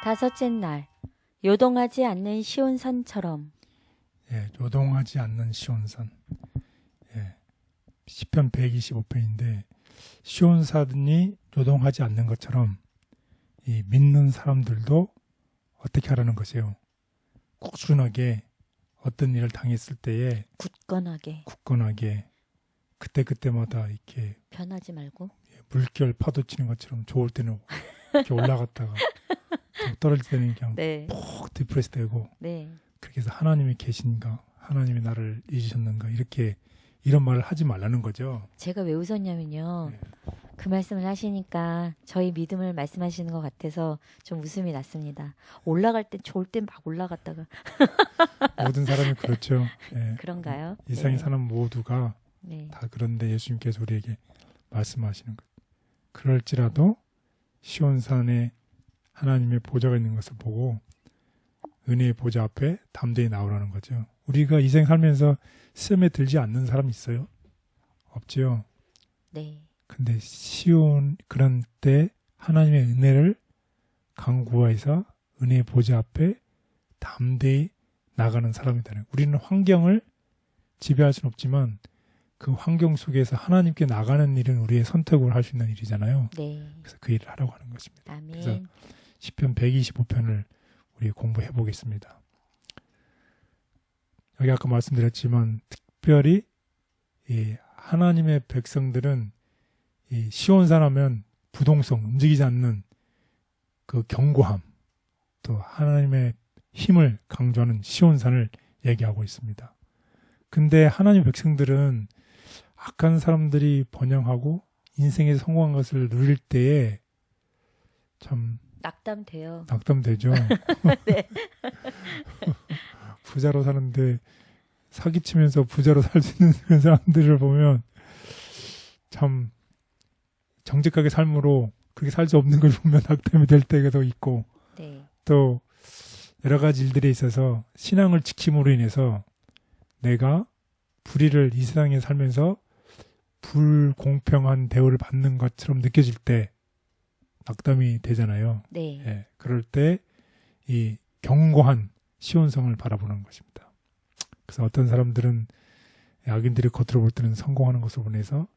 다섯째 날, 요동하지 않는 시온산처럼. 예, 요동하지 않는 시온산. 예, 시편 125편인데 시온산이 요동하지 않는 것처럼 이 믿는 사람들도 어떻게 하라는 것이에요. 꾸준하게 어떤 일을 당했을 때에 굳건하게 그때마다 이렇게 변하지 말고 물결 파도 치는 것처럼 좋을 때는 이렇게 올라갔다가 또 떨어질 때는 그냥 네. 푹 디프레스 되고 네. 그렇게 해서 하나님이 계신가, 하나님이 나를 잊으셨는가 이렇게 이런 말을 하지 말라는 거죠. 제가 왜 웃었냐면요. 네. 그 말씀을 하시니까 저희 믿음을 말씀하시는 것 같아서 좀 웃음이 났습니다. 올라갈 때 좋을 땐 막 올라갔다가 모든 사람이 그렇죠. 예. 그런가요? 이 세상에 네. 사는 모두가 네. 다 그런데 예수님께서 우리에게 말씀하시는 것. 그럴지라도 시온산에 하나님의 보좌가 있는 것을 보고 은혜의 보좌 앞에 담대히 나오라는 거죠. 우리가 이 생 살면서 시험에 들지 않는 사람 있어요? 없죠. 네. 근데 시온 그런 때 하나님의 은혜를 간구해서 은혜의 보좌 앞에 담대히 나가는 사람이다. 우리는 환경을 지배할 수는 없지만 그 환경 속에서 하나님께 나가는 일은 우리의 선택으로 할 수 있는 일이잖아요. 네. 그래서 그 일을 하라고 하는 것입니다. 아멘. 그래서 시편 125편을 우리 공부해 보겠습니다. 여기 아까 말씀드렸지만 특별히 이 하나님의 백성들은 이 시온산 하면 부동성, 움직이지 않는 그 견고함, 또 하나님의 힘을 강조하는 시온산을 얘기하고 있습니다. 근데 하나님의 백성들은 악한 사람들이 번영하고 인생에 성공한 것을 누릴 때에 참 낙담돼요. 낙담되죠. 네. 부자로 사는데 사기치면서 부자로 살 수 있는 그런 사람들을 보면 참 정직하게 삶으로 그렇게 살 수 없는 걸 보면 낙담이 될 때가 있고 네. 또 여러 가지 일들에 있어서 신앙을 지킴으로 인해서 내가 불의를 이 세상에 살면서 불공평한 대우를 받는 것처럼 느껴질 때 낙담이 되잖아요. 네. 예, 그럴 때 이 견고한 시온성을 바라보는 것입니다. 그래서 어떤 사람들은 악인들이 겉으로 볼 때는 성공하는 것을 보내서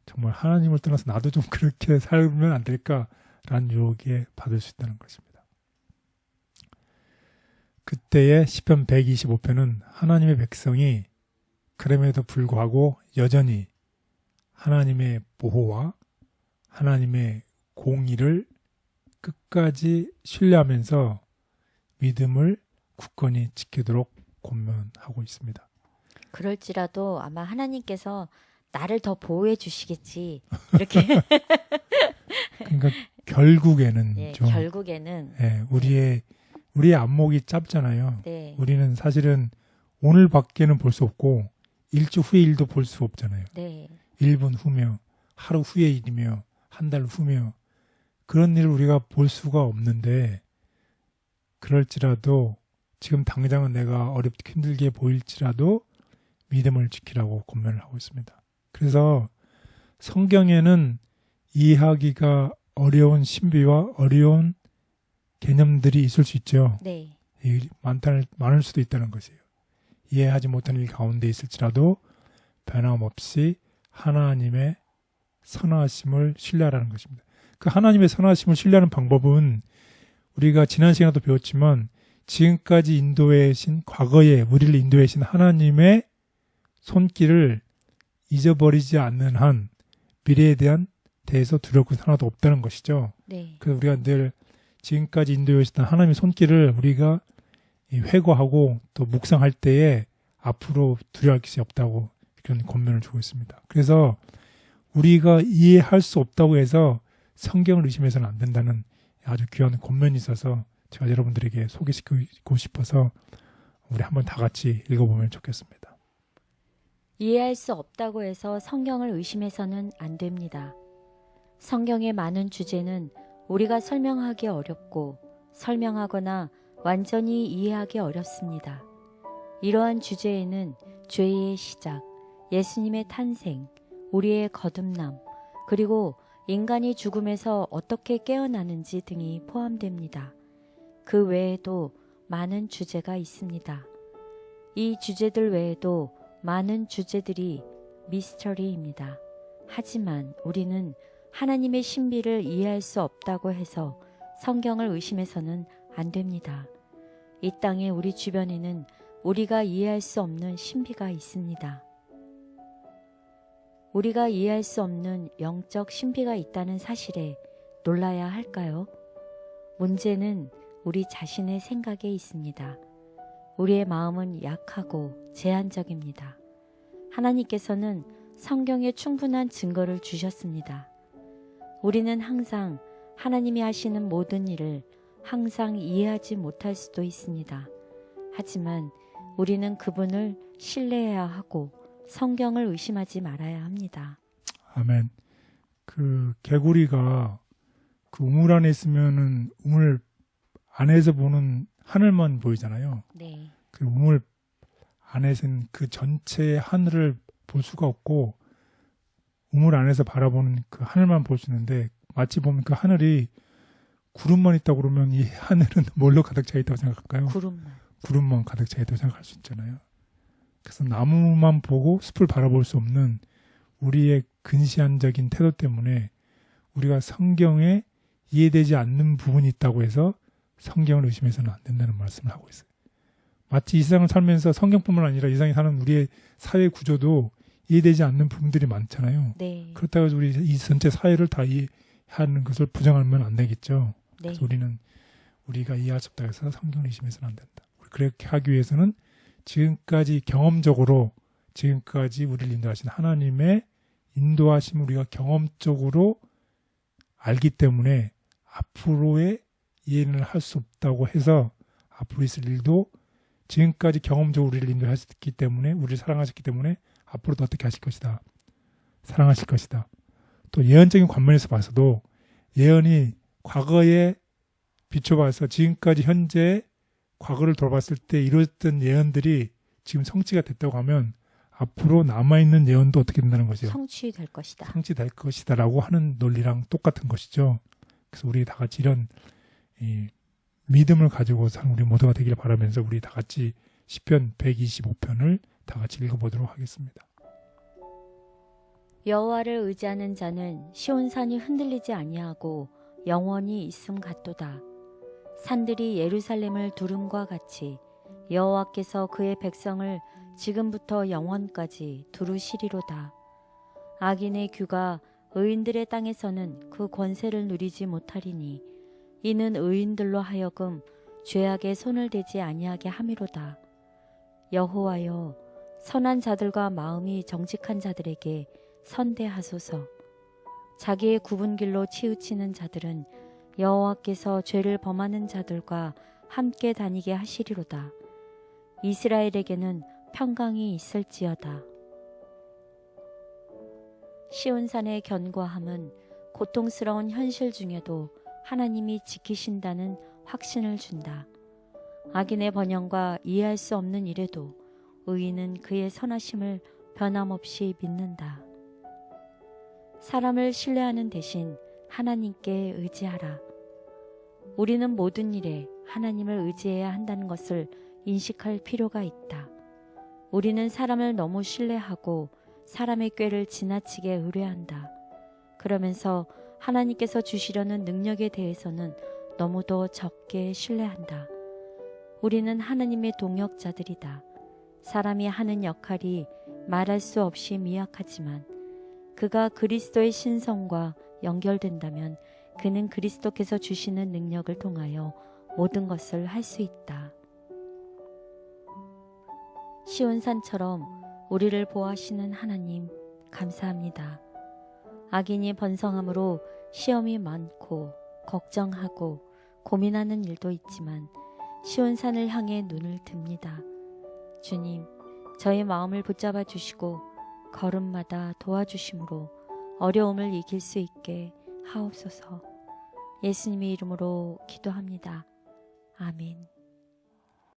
정말 하나님을 떠나서 나도 좀 그렇게 살면 안 될까라는 유혹에 받을 수 있다는 것입니다. 그때의 시편 125편은 하나님의 백성이 그럼에도 불구하고 여전히 하나님의 보호와 하나님의 공의를 끝까지 신뢰하면서 믿음을 굳건히 지키도록 권면하고 있습니다. 그럴지라도 아마 하나님께서 나를 더 보호해 주시겠지. 이렇게. 그러니까 결국에는 예, 좀 결국에는 예, 우리의 안목이 짧잖아요. 네. 우리는 사실은 오늘밖에는 볼 수 없고 일주 후의 일도 볼 수 없잖아요. 네. 1분 후며 하루 후의 일이며 한 달 후며 그런 일을 우리가 볼 수가 없는데 그럴지라도 지금 당장은 내가 어렵게 힘들게 보일지라도 믿음을 지키라고 권면을 하고 있습니다. 그래서 성경에는 이해하기가 어려운 신비와 어려운 개념들이 있을 수 있죠. 네. 많을 수도 있다는 것이에요. 이해하지 못하는 일 가운데 있을지라도 변함없이 하나님의 선하심을 신뢰하라는 것입니다. 그 하나님의 선하심을 신뢰하는 방법은 우리가 지난 시간에도 배웠지만 지금까지 인도해신 과거에 우리를 인도해신 하나님의 손길을 잊어버리지 않는 한 미래에 대해서 두려울 것은 하나도 없다는 것이죠. 네. 그래서 우리가 늘 지금까지 인도해오셨던 하나님의 손길을 우리가 회고하고 또 묵상할 때에 앞으로 두려워할 것이 없다고 그런 권면을 주고 있습니다. 그래서 우리가 이해할 수 없다고 해서 성경을 의심해서는 안 된다는 아주 귀한 권면이 있어서 제가 여러분들에게 소개시키고 싶어서 우리 한번 다 같이 읽어보면 좋겠습니다. 이해할 수 없다고 해서 성경을 의심해서는 안 됩니다. 성경의 많은 주제는 우리가 설명하기 어렵고 설명하거나 완전히 이해하기 어렵습니다. 이러한 주제에는 죄의 시작, 예수님의 탄생, 우리의 거듭남, 그리고 인간이 죽음에서 어떻게 깨어나는지 등이 포함됩니다. 그 외에도 많은 주제가 있습니다. 이 주제들 외에도 많은 주제들이 미스터리입니다. 하지만 우리는 하나님의 신비를 이해할 수 없다고 해서 성경을 의심해서는 안 됩니다. 이 땅에 우리 주변에는 우리가 이해할 수 없는 신비가 있습니다. 우리가 이해할 수 없는 영적 신비가 있다는 사실에 놀라야 할까요? 문제는 우리 자신의 생각에 있습니다. 우리의 마음은 약하고 제한적입니다. 하나님께서는 성경에 충분한 증거를 주셨습니다. 우리는 항상 하나님이 하시는 모든 일을 항상 이해하지 못할 수도 있습니다. 하지만 우리는 그분을 신뢰해야 하고 성경을 의심하지 말아야 합니다. 아멘. 그 개구리가 그 우물 안에 있으면은 우물 안에서 보는 하늘만 보이잖아요. 네. 그 우물 안에서는 그 전체의 하늘을 볼 수가 없고 우물 안에서 바라보는 그 하늘만 볼 수 있는데 마치 보면 그 하늘이 구름만 있다고 그러면 이 하늘은 뭘로 가득 차 있다고 생각할까요? 구름만 가득 차 있다고 생각할 수 있잖아요. 그래서 나무만 보고 숲을 바라볼 수 없는 우리의 근시안적인 태도 때문에 우리가 성경에 이해되지 않는 부분이 있다고 해서 성경을 의심해서는 안 된다는 말씀을 하고 있어요. 마치 이 세상을 살면서 성경뿐만 아니라 이 세상에 사는 우리의 사회 구조도 이해되지 않는 부분들이 많잖아요. 네. 그렇다고 해서 우리 이 전체 사회를 다 이해하는 것을 부정하면 안 되겠죠. 네. 그래서 우리는 우리가 이해할 수 없다고 해서 성경을 의심해서는 안 된다. 그렇게 하기 위해서는 지금까지 경험적으로 지금까지 우리를 인도하신 하나님의 인도하심을 우리가 경험적으로 알기 때문에 앞으로의 이해는 할 수 없다고 해서 앞으로 있을 일도 지금까지 경험적으로 우리를 인도하셨기 때문에 우리를 사랑하셨기 때문에 앞으로도 어떻게 하실 것이다. 사랑하실 것이다. 또 예언적인 관면에서 봐서도 예언이 과거에 비춰봐서 지금까지 현재 과거를 돌아봤을 때 이루어졌던 예언들이 지금 성취가 됐다고 하면 앞으로 남아있는 예언도 어떻게 된다는 거죠? 성취될 것이다. 성취될 것이다라고 하는 논리랑 똑같은 것이죠. 그래서 우리 다 같이 이런 이 믿음을 가지고 사는 우리 모두가 되기를 바라면서 우리 다 같이 시편 125편을 다 같이 읽어보도록 하겠습니다. 여호와를 의지하는 자는 시온산이 흔들리지 아니하고 영원히 있음 같도다. 산들이 예루살렘을 두름과 같이 여호와께서 그의 백성을 지금부터 영원까지 두루시리로다. 악인의 규가 의인들의 땅에서는 그 권세를 누리지 못하리니 이는 의인들로 하여금 죄악에 손을 대지 아니하게 함이로다. 여호와여, 선한 자들과 마음이 정직한 자들에게 선대하소서. 자기의 굽은 길로 치우치는 자들은 여호와께서 죄를 범하는 자들과 함께 다니게 하시리로다. 이스라엘에게는 평강이 있을지어다. 시온산의 견고함은 고통스러운 현실 중에도 하나님이 지키신다는 확신을 준다. 악인의 번영과 이해할 수 없는 일에도 의인은 그의 선하심을 변함없이 믿는다. 사람을 신뢰하는 대신 하나님께 의지하라. 우리는 모든 일에 하나님을 의지해야 한다는 것을 인식할 필요가 있다. 우리는 사람을 너무 신뢰하고 사람의 꾀를 지나치게 의뢰한다. 그러면서 하나님께서 주시려는 능력에 대해서는 너무도 적게 신뢰한다. 우리는 하나님의 동역자들이다. 사람이 하는 역할이 말할 수 없이 미약하지만 그가 그리스도의 신성과 연결된다면 그는 그리스도께서 주시는 능력을 통하여 모든 것을 할 수 있다. 시온산처럼 우리를 보호하시는 하나님 감사합니다. 악인이 번성함으로 시험이 많고 걱정하고 고민하는 일도 있지만 시온산을 향해 눈을 듭니다. 주님, 저의 마음을 붙잡아 주시고 걸음마다 도와주심으로 어려움을 이길 수 있게 하옵소서. 예수님의 이름으로 기도합니다. 아멘.